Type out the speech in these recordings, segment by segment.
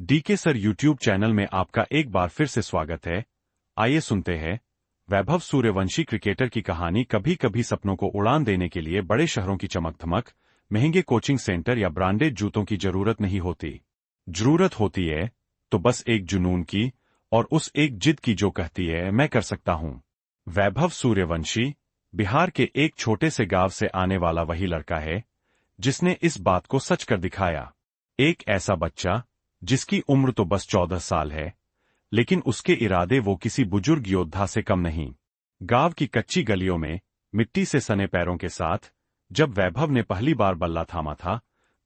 DK sir YouTube channel में आपका एक बार फिर से स्वागत है। आइए सुनते हैं वैभव सूर्यवंशी क्रिकेटर की कहानी। कभी कभी सपनों को उड़ान देने के लिए बड़े शहरों की चमक-धमक, महंगे कोचिंग सेंटर या ब्रांडेड जूतों की जरूरत नहीं होती। जरूरत होती है तो बस एक जुनून की और उस एक जिद की जो कहती है मैं कर सकता हूं। वैभव सूर्यवंशी बिहार के एक छोटे से गांव से आने वाला वही लड़का है जिसने इस बात को सच कर दिखाया। एक ऐसा बच्चा जिसकी उम्र तो बस 14 साल है, लेकिन उसके इरादे वो किसी बुजुर्ग योद्धा से कम नहीं। गांव की कच्ची गलियों में मिट्टी से सने पैरों के साथ जब वैभव ने पहली बार बल्ला थामा था,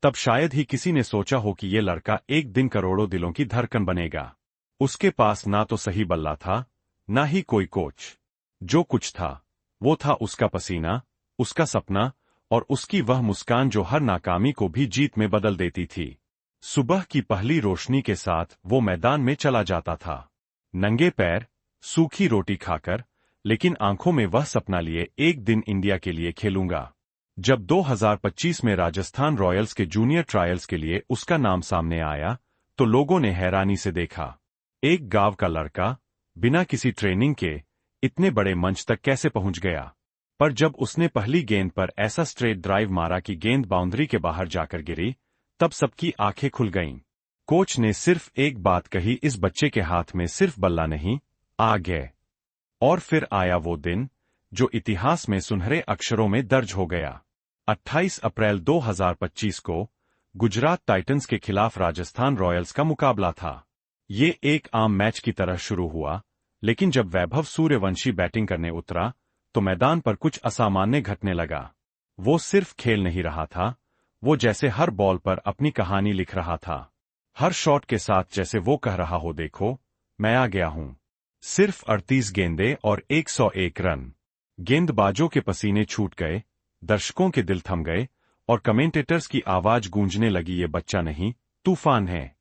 तब शायद ही किसी ने सोचा हो कि ये लड़का एक दिन करोड़ों दिलों की धड़कन बनेगा। उसके पास ना तो सही बल्ला था, ना ही कोई कोच। जो कुछ था वो था उसका पसीना, उसका सपना और उसकी वह मुस्कान जो हर नाकामी को भी जीत में बदल देती थी। सुबह की पहली रोशनी के साथ वो मैदान में चला जाता था, नंगे पैर, सूखी रोटी खाकर, लेकिन आंखों में वह सपना लिए एक दिन इंडिया के लिए खेलूंगा। जब 2025 में राजस्थान रॉयल्स के जूनियर ट्रायल्स के लिए उसका नाम सामने आया, तो लोगों ने हैरानी से देखा। एक गांव का लड़का बिना किसी ट्रेनिंग के इतने बड़े मंच तक कैसे पहुंच गया? पर जब उसने पहली गेंद पर ऐसा स्ट्रेट ड्राइव मारा कि गेंद बाउंड्री के बाहर जाकर गिरी, तब सबकी आंखें खुल गईं। कोच ने सिर्फ एक बात कही, इस बच्चे के हाथ में सिर्फ बल्ला नहीं, आग है। और फिर आया वो दिन जो इतिहास में सुनहरे अक्षरों में दर्ज हो गया। 28 अप्रैल 2025 को गुजरात टाइटंस के खिलाफ राजस्थान रॉयल्स का मुकाबला था। ये एक आम मैच की तरह शुरू हुआ, लेकिन जब वैभव सूर्यवंशी बैटिंग करने उतरा, तो मैदान पर कुछ असामान्य घटने लगा। वो सिर्फ खेल नहीं रहा था, वो जैसे हर बॉल पर अपनी कहानी लिख रहा था। हर शॉट के साथ जैसे वो कह रहा हो, देखो मैं आ गया हूं। सिर्फ 38 गेंदें और 101 रन। गेंदबाजों के पसीने छूट गए, दर्शकों के दिल थम गए और कमेंटेटर्स की आवाज गूंजने लगी, ये बच्चा नहीं, तूफान है।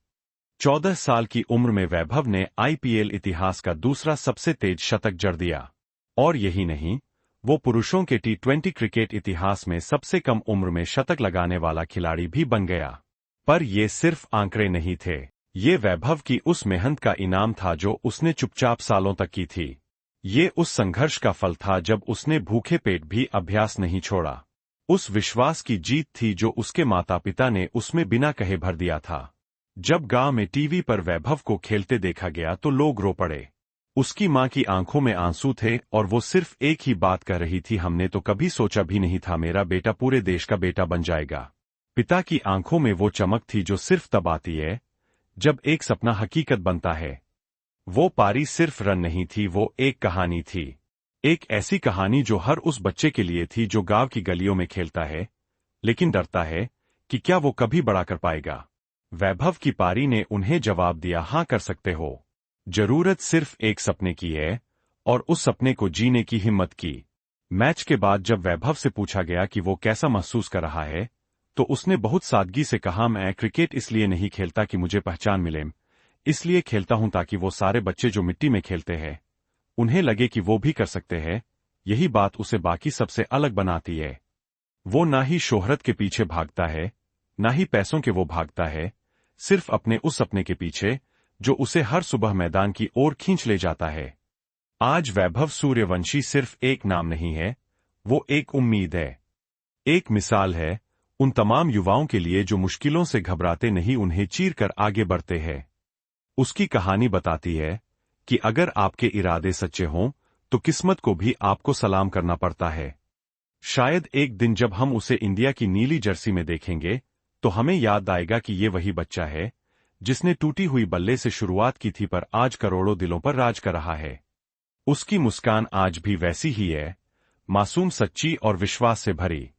14 साल की उम्र में वैभव ने आईपीएल इतिहास का दूसरा सबसे तेज शतक जड़ दिया। और यही नहीं, वो पुरुषों के टी20 क्रिकेट इतिहास में सबसे कम उम्र में शतक लगाने वाला खिलाड़ी भी बन गया। पर ये सिर्फ आंकड़े नहीं थे, ये वैभव की उस मेहनत का इनाम था जो उसने चुपचाप सालों तक की थी। ये उस संघर्ष का फल था जब उसने भूखे पेट भी अभ्यास नहीं छोड़ा। उस विश्वास की जीत थी जो उसके माता पिता ने उसमें बिना कहे भर दिया था। जब गांव में टीवी पर वैभव को खेलते देखा गया तो लोग रो पड़े। उसकी मां की आंखों में आंसू थे और वो सिर्फ एक ही बात कह रही थी, हमने तो कभी सोचा भी नहीं था मेरा बेटा पूरे देश का बेटा बन जाएगा। पिता की आंखों में वो चमक थी जो सिर्फ तब आती है जब एक सपना हकीकत बनता है। वो पारी सिर्फ रन नहीं थी, वो एक कहानी थी। एक ऐसी कहानी जो हर उस बच्चे के लिए थी जो गांव की गलियों में खेलता है, लेकिन डरता है कि क्या वो कभी बड़ा कर पाएगा। वैभव की पारी ने उन्हें जवाब दिया, हां कर सकते हो। जरूरत सिर्फ एक सपने की है और उस सपने को जीने की हिम्मत की। मैच के बाद जब वैभव से पूछा गया कि वो कैसा महसूस कर रहा है, तो उसने बहुत सादगी से कहा, मैं क्रिकेट इसलिए नहीं खेलता कि मुझे पहचान मिले, इसलिए खेलता हूं ताकि वो सारे बच्चे जो मिट्टी में खेलते हैं उन्हें लगे कि वो भी कर सकते हैं। यही बात उसे बाकी सबसे अलग बनाती है। वो ना ही शोहरत के पीछे भागता है, ना ही पैसों के वो भागता है, सिर्फ अपने उस सपने के पीछे जो उसे हर सुबह मैदान की ओर खींच ले जाता है। आज वैभव सूर्यवंशी सिर्फ एक नाम नहीं है, वो एक उम्मीद है। एक मिसाल है उन तमाम युवाओं के लिए जो मुश्किलों से घबराते नहीं, उन्हें चीर कर आगे बढ़ते हैं। उसकी कहानी बताती है कि अगर आपके इरादे सच्चे हों तो किस्मत को भी आपको सलाम करना पड़ता है। शायद एक दिन जब हम उसे इंडिया की नीली जर्सी में देखेंगे तो हमें याद आएगा कि ये वही बच्चा है जिसने टूटी हुई बल्ले से शुरुआत की थी, पर आज करोड़ों दिलों पर राज कर रहा है। उसकी मुस्कान आज भी वैसी ही है, मासूम, सच्ची और विश्वास से भरी।